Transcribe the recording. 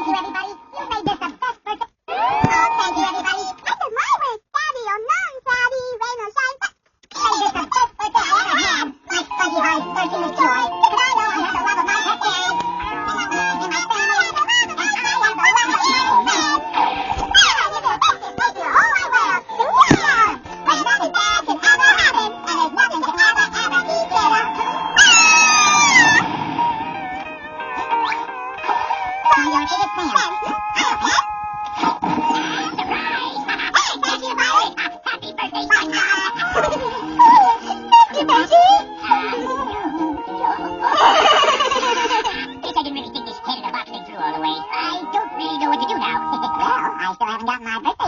Thank you, everybody. You made this the best birthday. Oh, thank you, everybody. This is my wish. Daddy or none, Daddy, rain or shine. Made this the best birthday I ever had. My fuzzy eyes bursting with joy. Because I know I have the love of my pet Gary. And my family, and I have the love of my pet friend. Oh, you can make this your whole wide world. Yeah! When nothing bad can ever happen, and there's nothing to ever be better. So your biggest fan. Thank you, Violet. Happy birthday, Thank you, Bessie. Guess I didn't really think this kid in the box thing through all the way. I don't really know what to do now. Well, I still haven't gotten my birthday